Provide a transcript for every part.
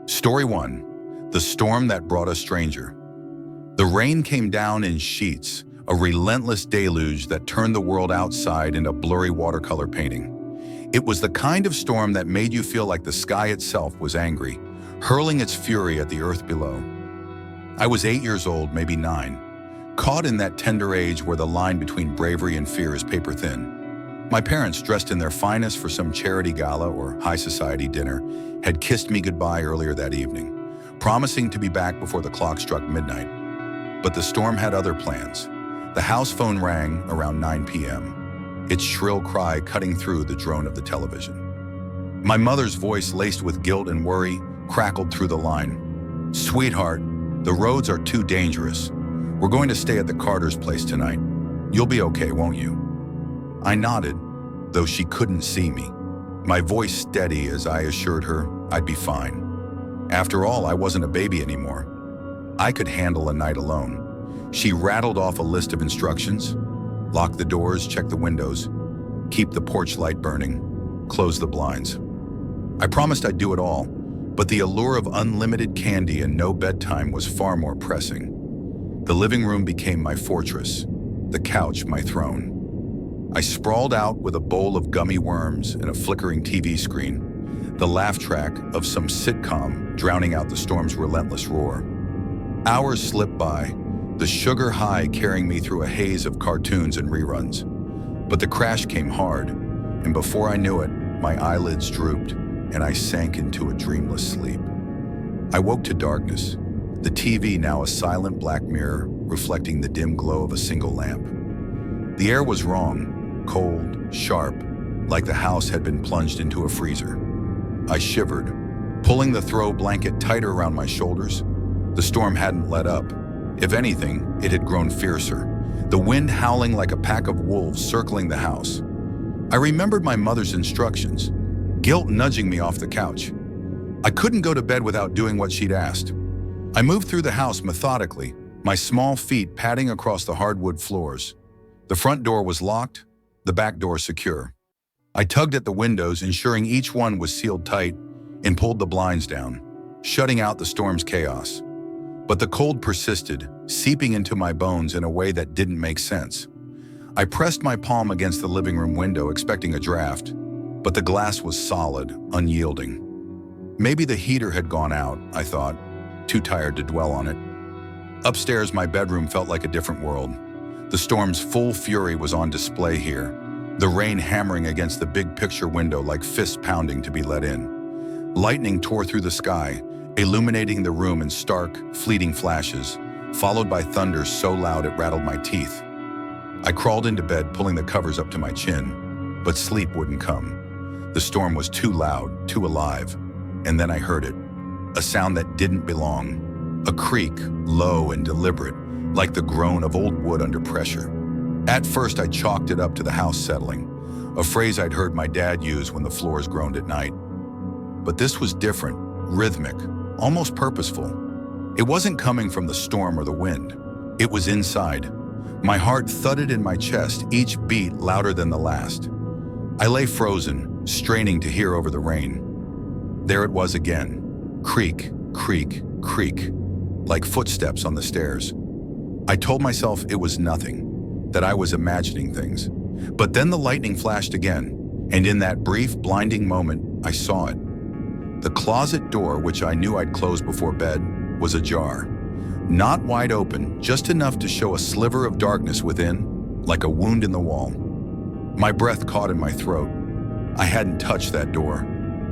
Story 1. The Storm That Brought a Stranger. The rain came down in sheets, a relentless deluge that turned the world outside into blurry watercolor painting. It was the kind of storm that made you feel like the sky itself was angry, hurling its fury at the earth below. I was 8 years old, maybe 9, caught in that tender age where the line between bravery and fear is paper thin. My parents, dressed in their finest for some charity gala or high society dinner, had kissed me goodbye earlier that evening, promising to be back before the clock struck midnight. But the storm had other plans. The house phone rang around 9 p.m., its shrill cry cutting through the drone of the television. My mother's voice, laced with guilt and worry, crackled through the line. "Sweetheart, the roads are too dangerous. We're going to stay at the Carter's place tonight. You'll be okay, won't you?" I nodded, though she couldn't see me, my voice steady as I assured her I'd be fine. After all, I wasn't a baby anymore. I could handle a night alone. She rattled off a list of instructions: lock the doors, check the windows, keep the porch light burning, close the blinds. I promised I'd do it all, but the allure of unlimited candy and no bedtime was far more pressing. The living room became my fortress, the couch my throne. I sprawled out with a bowl of gummy worms and a flickering TV screen, the laugh track of some sitcom drowning out the storm's relentless roar. Hours slipped by, the sugar high carrying me through a haze of cartoons and reruns. But the crash came hard, and before I knew it, my eyelids drooped and I sank into a dreamless sleep. I woke to darkness, the TV now a silent black mirror reflecting the dim glow of a single lamp. The air was wrong, cold, sharp, like the house had been plunged into a freezer. I shivered, pulling the throw blanket tighter around my shoulders. The storm hadn't let up. If anything, it had grown fiercer, the wind howling like a pack of wolves circling the house. I remembered my mother's instructions, guilt nudging me off the couch. I couldn't go to bed without doing what she'd asked. I moved through the house methodically, my small feet padding across the hardwood floors. The front door was locked, the back door secure. I tugged at the windows, ensuring each one was sealed tight, and pulled the blinds down, shutting out the storm's chaos. But the cold persisted, seeping into my bones in a way that didn't make sense. I pressed my palm against the living room window, expecting a draft, but the glass was solid, unyielding. Maybe the heater had gone out, I thought, too tired to dwell on it. Upstairs, my bedroom felt like a different world. The storm's full fury was on display here, the rain hammering against the big picture window like fists pounding to be let in. Lightning tore through the sky, illuminating the room in stark, fleeting flashes, followed by thunder so loud it rattled my teeth. I crawled into bed, pulling the covers up to my chin, but sleep wouldn't come. The storm was too loud, too alive, and then I heard it, a sound that didn't belong, a creak, low and deliberate, like the groan of old wood under pressure. At first, I chalked it up to the house settling, a phrase I'd heard my dad use when the floors groaned at night. But this was different, rhythmic, almost purposeful. It wasn't coming from the storm or the wind. It was inside. My heart thudded in my chest, each beat louder than the last. I lay frozen, straining to hear over the rain. There it was again. Creak, creak, creak, like footsteps on the stairs. I told myself it was nothing, that I was imagining things. But then the lightning flashed again, and in that brief, blinding moment, I saw it. The closet door, which I knew I'd closed before bed, was ajar. Not wide open, just enough to show a sliver of darkness within, like a wound in the wall. My breath caught in my throat. I hadn't touched that door.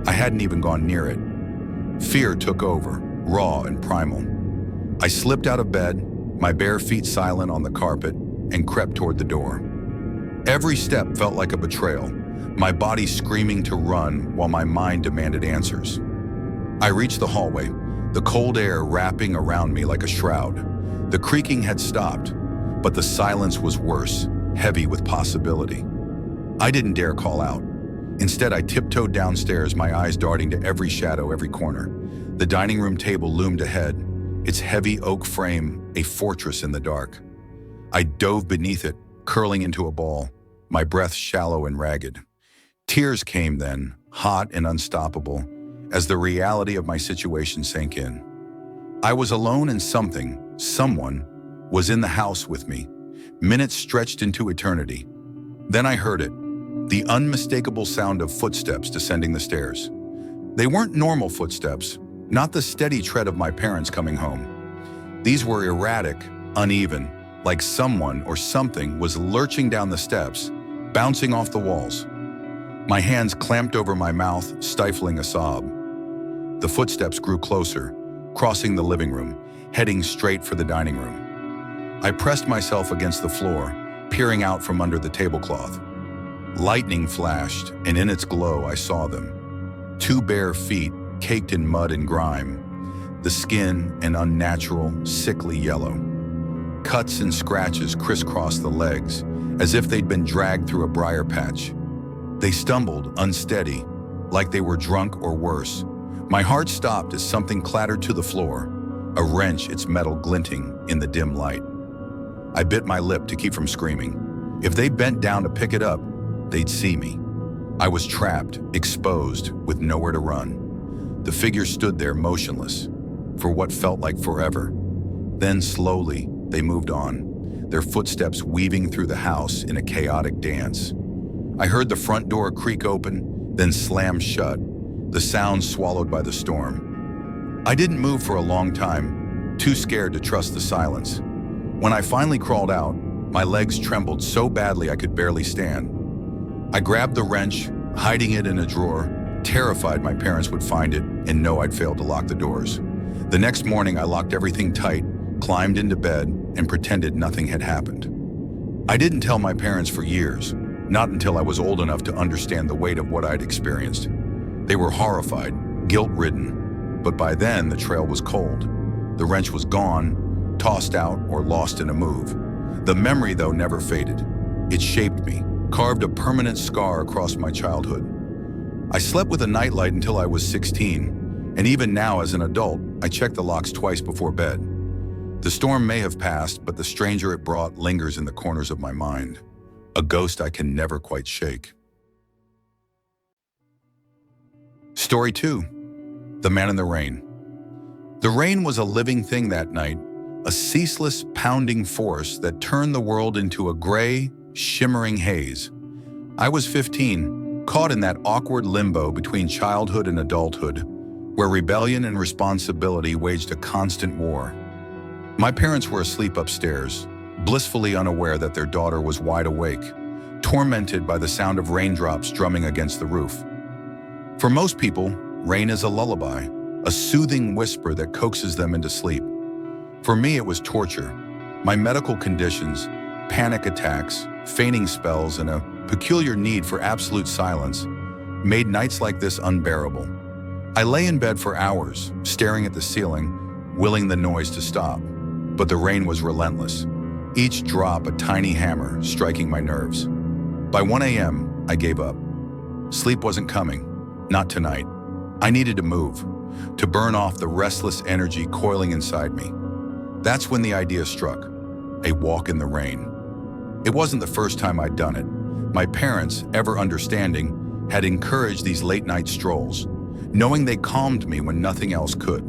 I hadn't even gone near it. Fear took over, raw and primal. I slipped out of bed, my bare feet silent on the carpet, and crept toward the door. Every step felt like a betrayal, my body screaming to run while my mind demanded answers. I reached the hallway, the cold air wrapping around me like a shroud. The creaking had stopped, but the silence was worse, heavy with possibility. I didn't dare call out. Instead, I tiptoed downstairs, my eyes darting to every shadow, every corner. The dining room table loomed ahead, its heavy oak frame a fortress in the dark. I dove beneath it, curling into a ball, my breath shallow and ragged. Tears came then, hot and unstoppable, as the reality of my situation sank in. I was alone and someone, was in the house with me. Minutes stretched into eternity. Then I heard it, the unmistakable sound of footsteps descending the stairs. They weren't normal footsteps, not the steady tread of my parents coming home. These were erratic, uneven, like someone or something was lurching down the steps, bouncing off the walls. My hands clamped over my mouth, stifling a sob. The footsteps grew closer, crossing the living room, heading straight for the dining room. I pressed myself against the floor, peering out from under the tablecloth. Lightning flashed, and in its glow I saw them. Two bare feet, caked in mud and grime, the skin an unnatural, sickly yellow. Cuts and scratches crisscrossed the legs, as if they'd been dragged through a briar patch. They stumbled, unsteady, like they were drunk or worse. My heart stopped as something clattered to the floor, a wrench, its metal glinting in the dim light. I bit my lip to keep from screaming. If they bent down to pick it up, they'd see me. I was trapped, exposed, with nowhere to run. The figure stood there motionless, for what felt like forever. Then slowly, they moved on, their footsteps weaving through the house in a chaotic dance. I heard the front door creak open, then slam shut, the sound swallowed by the storm. I didn't move for a long time, too scared to trust the silence. When I finally crawled out, my legs trembled so badly I could barely stand. I grabbed the wrench, hiding it in a drawer, terrified my parents would find it and know I'd failed to lock the doors. The next morning, I locked everything tight, climbed into bed, and pretended nothing had happened. I didn't tell my parents for years, not until I was old enough to understand the weight of what I'd experienced. They were horrified, guilt-ridden, but by then the trail was cold. The wrench was gone, tossed out, or lost in a move. The memory, though, never faded. It shaped me, carved a permanent scar across my childhood. I slept with a nightlight until I was 16, and even now as an adult, I check the locks twice before bed. The storm may have passed, but the stranger it brought lingers in the corners of my mind. A ghost I can never quite shake. Story 2. The Man in the Rain. The rain was a living thing that night, a ceaseless, pounding force that turned the world into a gray, shimmering haze. I was 15, caught in that awkward limbo between childhood and adulthood, where rebellion and responsibility waged a constant war. My parents were asleep upstairs, blissfully unaware that their daughter was wide awake, tormented by the sound of raindrops drumming against the roof. For most people, rain is a lullaby, a soothing whisper that coaxes them into sleep. For me, it was torture. My medical conditions, panic attacks, fainting spells, and a peculiar need for absolute silence made nights like this unbearable. I lay in bed for hours, staring at the ceiling, willing the noise to stop. But the rain was relentless, each drop a tiny hammer striking my nerves. By 1 a.m., I gave up. Sleep wasn't coming, not tonight. I needed to move, to burn off the restless energy coiling inside me. That's when the idea struck, a walk in the rain. It wasn't the first time I'd done it. My parents, ever understanding, had encouraged these late-night strolls, knowing they calmed me when nothing else could.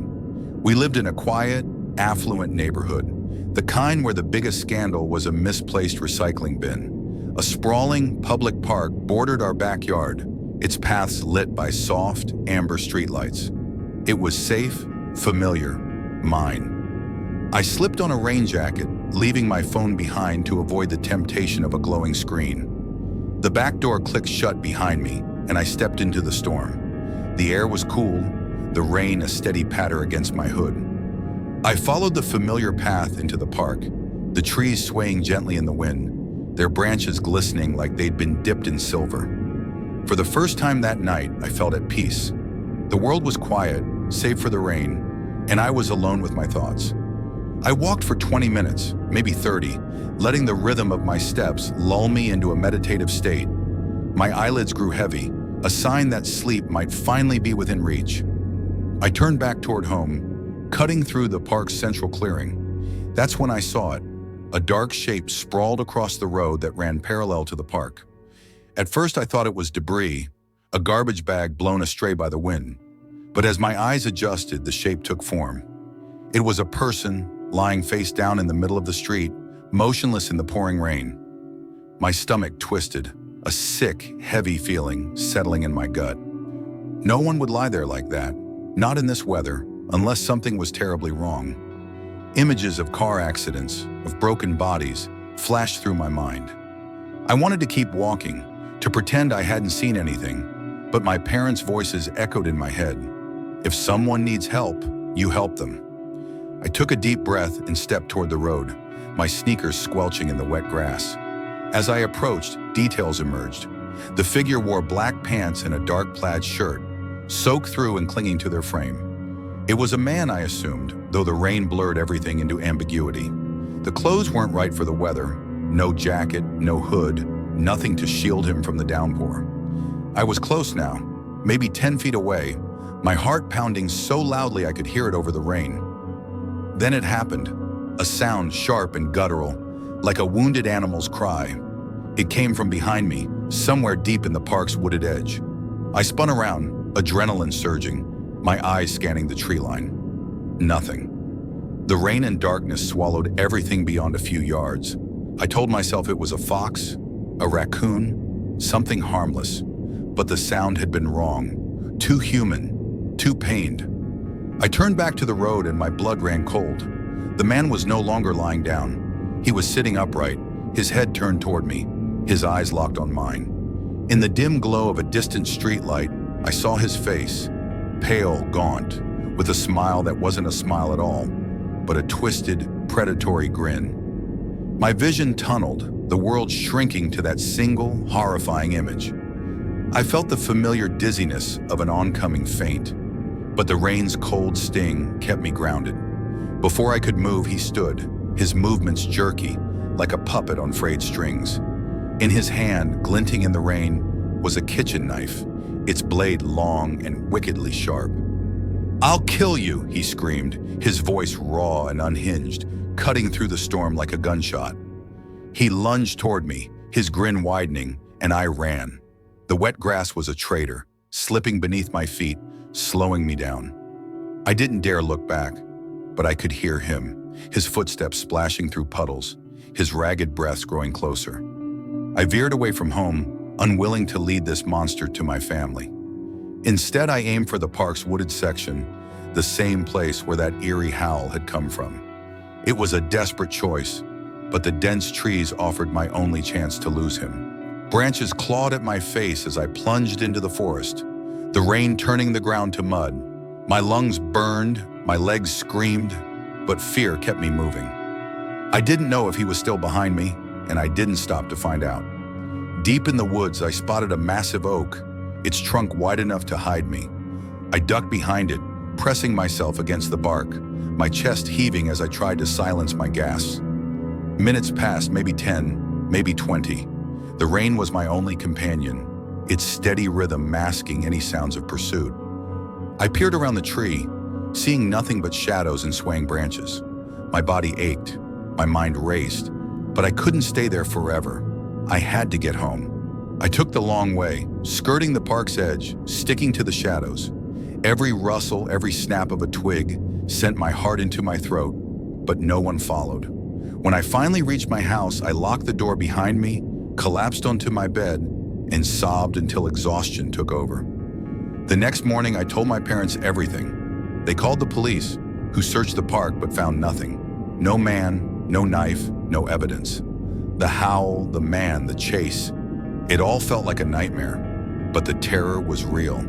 We lived in a quiet, affluent neighborhood, the kind where the biggest scandal was a misplaced recycling bin. A sprawling public park bordered our backyard, its paths lit by soft, amber streetlights. It was safe, familiar, mine. I slipped on a rain jacket, leaving my phone behind to avoid the temptation of a glowing screen. The back door clicked shut behind me, and I stepped into the storm. The air was cool, the rain a steady patter against my hood. I followed the familiar path into the park, the trees swaying gently in the wind, their branches glistening like they'd been dipped in silver. For the first time that night, I felt at peace. The world was quiet, save for the rain, and I was alone with my thoughts. I walked for 20 minutes, maybe 30, letting the rhythm of my steps lull me into a meditative state. My eyelids grew heavy, a sign that sleep might finally be within reach. I turned back toward home, cutting through the park's central clearing. That's when I saw it, a dark shape sprawled across the road that ran parallel to the park. At first I thought it was debris, a garbage bag blown astray by the wind. But as my eyes adjusted, the shape took form. It was a person lying face down in the middle of the street, motionless in the pouring rain. My stomach twisted, a sick, heavy feeling settling in my gut. No one would lie there like that, not in this weather, unless something was terribly wrong. Images of car accidents, of broken bodies, flashed through my mind. I wanted to keep walking, to pretend I hadn't seen anything, but my parents' voices echoed in my head. If someone needs help, you help them. I took a deep breath and stepped toward the road, my sneakers squelching in the wet grass. As I approached, details emerged. The figure wore black pants and a dark plaid shirt, soaked through and clinging to their frame. It was a man, I assumed, though the rain blurred everything into ambiguity. The clothes weren't right for the weather. No jacket, no hood, nothing to shield him from the downpour. I was close now, maybe 10 feet away, my heart pounding so loudly I could hear it over the rain. Then it happened, a sound sharp and guttural, like a wounded animal's cry. It came from behind me, somewhere deep in the park's wooded edge. I spun around, adrenaline surging, my eyes scanning the tree line. Nothing. The rain and darkness swallowed everything beyond a few yards. I told myself it was a fox, a raccoon, something harmless, but the sound had been wrong, too human, too pained. I turned back to the road and my blood ran cold. The man was no longer lying down. He was sitting upright, his head turned toward me, his eyes locked on mine. In the dim glow of a distant streetlight, I saw his face, pale, gaunt, with a smile that wasn't a smile at all, but a twisted, predatory grin. My vision tunneled, the world shrinking to that single, horrifying image. I felt the familiar dizziness of an oncoming faint, but the rain's cold sting kept me grounded. Before I could move, he stood, his movements jerky, like a puppet on frayed strings. In his hand, glinting in the rain, was a kitchen knife, its blade long and wickedly sharp. "I'll kill you," he screamed, his voice raw and unhinged, cutting through the storm like a gunshot. He lunged toward me, his grin widening, and I ran. The wet grass was a traitor, slipping beneath my feet, slowing me down. I didn't dare look back, but I could hear him, his footsteps splashing through puddles, his ragged breaths growing closer. I veered away from home, unwilling to lead this monster to my family. Instead, I aimed for the park's wooded section, the same place where that eerie howl had come from. It was a desperate choice, but the dense trees offered my only chance to lose him. Branches clawed at my face as I plunged into the forest, the rain turning the ground to mud. My lungs burned, my legs screamed, but fear kept me moving. I didn't know if he was still behind me, and I didn't stop to find out. Deep in the woods, I spotted a massive oak, its trunk wide enough to hide me. I ducked behind it, pressing myself against the bark, my chest heaving as I tried to silence my gasps. Minutes passed, maybe 10, maybe 20. The rain was my only companion, its steady rhythm masking any sounds of pursuit. I peered around the tree, seeing nothing but shadows and swaying branches. My body ached, my mind raced, but I couldn't stay there forever. I had to get home. I took the long way, skirting the park's edge, sticking to the shadows. Every rustle, every snap of a twig sent my heart into my throat, but no one followed. When I finally reached my house, I locked the door behind me, collapsed onto my bed, and sobbed until exhaustion took over. The next morning, I told my parents everything. They called the police, who searched the park but found nothing. No man, no knife, no evidence. The howl, the man, the chase. It all felt like a nightmare, but the terror was real.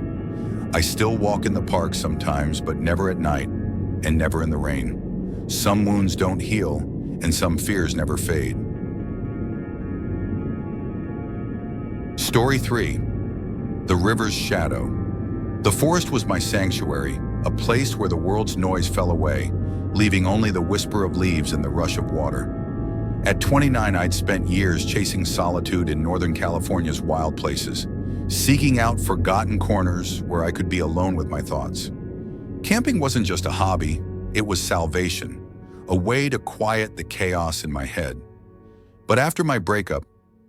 I still walk in the park sometimes, but never at night, and never in the rain. Some wounds don't heal, and some fears never fade. Story 3. The River's Shadow. The forest was my sanctuary, a place where the world's noise fell away, leaving only the whisper of leaves and the rush of water. At 29, I'd spent years chasing solitude in Northern California's wild places, seeking out forgotten corners where I could be alone with my thoughts. Camping wasn't just a hobby, it was salvation, a way to quiet the chaos in my head. But after my breakup,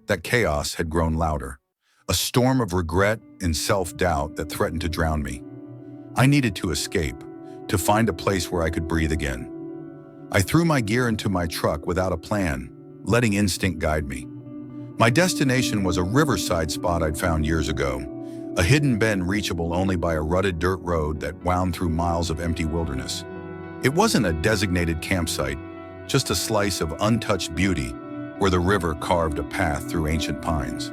that chaos had grown louder, a storm of regret and self-doubt that threatened to drown me. I needed to escape, to find a place where I could breathe again. I threw my gear into my truck without a plan, letting instinct guide me. My destination was a riverside spot I'd found years ago, a hidden bend reachable only by a rutted dirt road that wound through miles of empty wilderness. It wasn't a designated campsite, just a slice of untouched beauty where the river carved a path through ancient pines.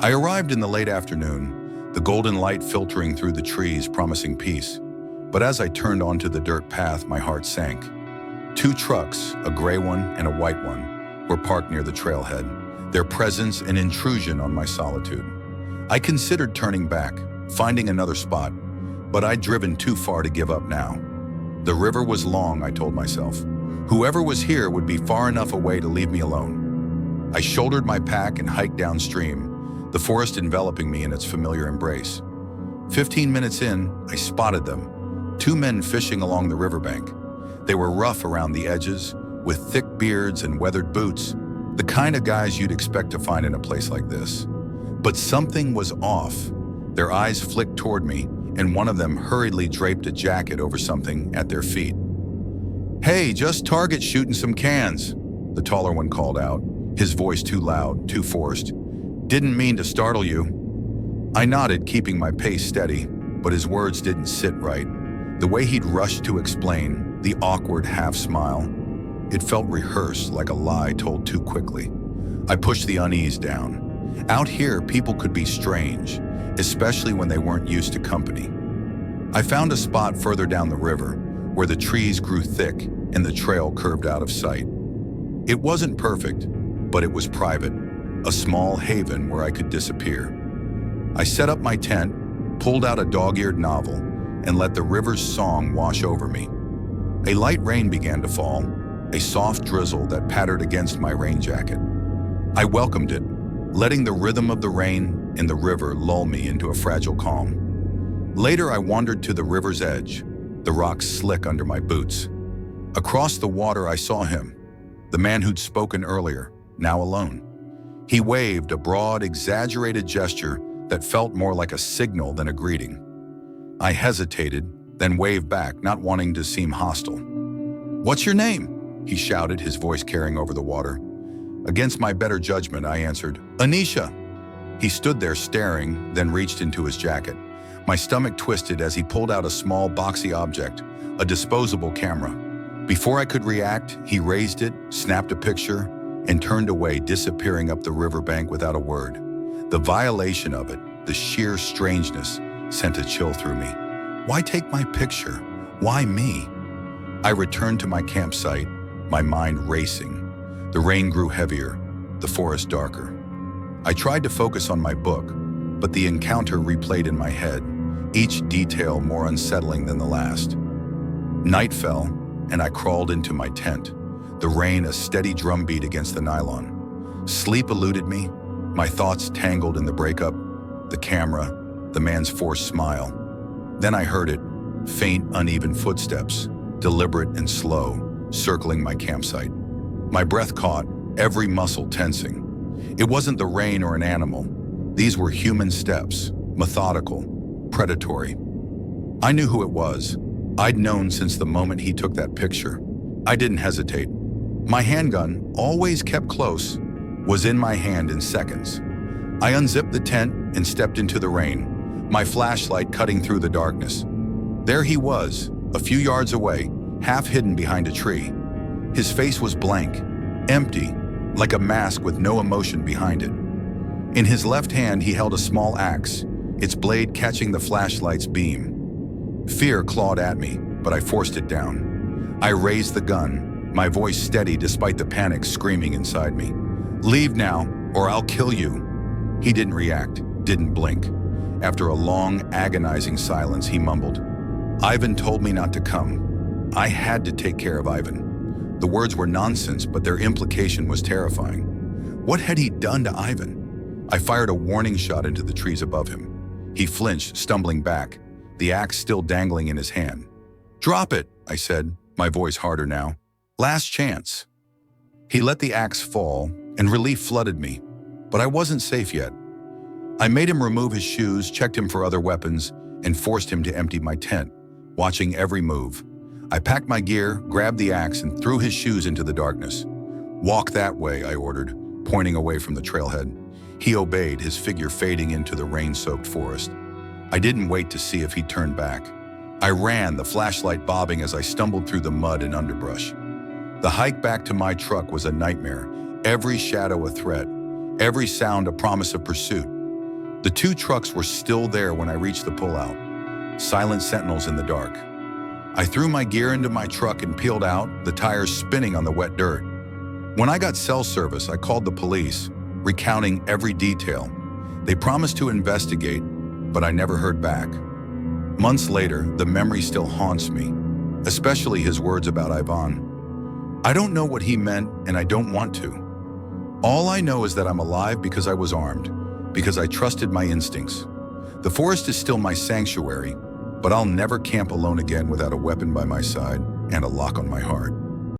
I arrived in the late afternoon, the golden light filtering through the trees promising peace. But as I turned onto the dirt path, my heart sank. 2 trucks, a gray one and a white one, were parked near the trailhead, their presence an intrusion on my solitude. I considered turning back, finding another spot, but I'd driven too far to give up now. The river was long, I told myself. Whoever was here would be far enough away to leave me alone. I shouldered my pack and hiked downstream, the forest enveloping me in its familiar embrace. 15 minutes in, I spotted them, 2 men fishing along the riverbank. They were rough around the edges, with thick beards and weathered boots, the kind of guys you'd expect to find in a place like this. But something was off. Their eyes flicked toward me, and one of them hurriedly draped a jacket over something at their feet. "Hey, just target shooting some cans," the taller one called out, his voice too loud, too forced. "Didn't mean to startle you." I nodded, keeping my pace steady, but his words didn't sit right. The way he'd rushed to explain, the awkward half-smile, it felt rehearsed, like a lie told too quickly. I pushed the unease down. Out here, people could be strange, especially when they weren't used to company. I found a spot further down the river, where the trees grew thick and the trail curved out of sight. It wasn't perfect, but it was private, a small haven where I could disappear. I set up my tent, pulled out a dog-eared novel, and let the river's song wash over me. A light rain began to fall, a soft drizzle that pattered against my rain jacket. I welcomed it, letting the rhythm of the rain and the river lull me into a fragile calm. Later, I wandered to the river's edge, the rocks slick under my boots. Across the water, I saw him, the man who'd spoken earlier, now alone. He waved, a broad, exaggerated gesture that felt more like a signal than a greeting. I hesitated, then waved back, not wanting to seem hostile. "What's your name?" he shouted, his voice carrying over the water. Against my better judgment, I answered, "Anisha." He stood there staring, then reached into his jacket. My stomach twisted as he pulled out a small, boxy object, a disposable camera. Before I could react, he raised it, snapped a picture, and turned away, disappearing up the riverbank without a word. The violation of it, the sheer strangeness, sent a chill through me. Why take my picture? Why me? I returned to my campsite, my mind racing. The rain grew heavier, the forest darker. I tried to focus on my book, but the encounter replayed in my head, each detail more unsettling than the last. Night fell, and I crawled into my tent, the rain a steady drumbeat against the nylon. Sleep eluded me, my thoughts tangled in the breakup, the camera, the man's forced smile. Then I heard it, faint, uneven footsteps, deliberate and slow, circling my campsite. My breath caught, every muscle tensing. It wasn't the rain or an animal. These were human steps, methodical, predatory. I knew who it was. I'd known since the moment he took that picture. I didn't hesitate. My handgun, always kept close, was in my hand in seconds. I unzipped the tent and stepped into the rain, my flashlight cutting through the darkness. There he was, a few yards away, half hidden behind a tree. His face was blank, empty, like a mask with no emotion behind it. In his left hand, he held a small axe, its blade catching the flashlight's beam. Fear clawed at me, but I forced it down. I raised the gun, my voice steady despite the panic screaming inside me. "Leave now, or I'll kill you." He didn't react, didn't blink. After a long, agonizing silence, he mumbled, "Ivan told me not to come. I had to take care of Ivan." The words were nonsense, but their implication was terrifying. What had he done to Ivan? I fired a warning shot into the trees above him. He flinched, stumbling back, the axe still dangling in his hand. "Drop it," I said, my voice harder now. "Last chance." He let the axe fall, and relief flooded me, but I wasn't safe yet. I made him remove his shoes, checked him for other weapons, and forced him to empty my tent, watching every move. I packed my gear, grabbed the axe, and threw his shoes into the darkness. "Walk that way," I ordered, pointing away from the trailhead. He obeyed, his figure fading into the rain-soaked forest. I didn't wait to see if he'd turn back. I ran, the flashlight bobbing as I stumbled through the mud and underbrush. The hike back to my truck was a nightmare, every shadow a threat, every sound a promise of pursuit. The 2 trucks were still there when I reached the pullout, silent sentinels in the dark. I threw my gear into my truck and peeled out, the tires spinning on the wet dirt. When I got cell service, I called the police, recounting every detail. They promised to investigate, but I never heard back. Months later, the memory still haunts me, especially his words about Ivan. I don't know what he meant, and I don't want to. All I know is that I'm alive because I was armed, because I trusted my instincts. The forest is still my sanctuary, but I'll never camp alone again without a weapon by my side and a lock on my heart.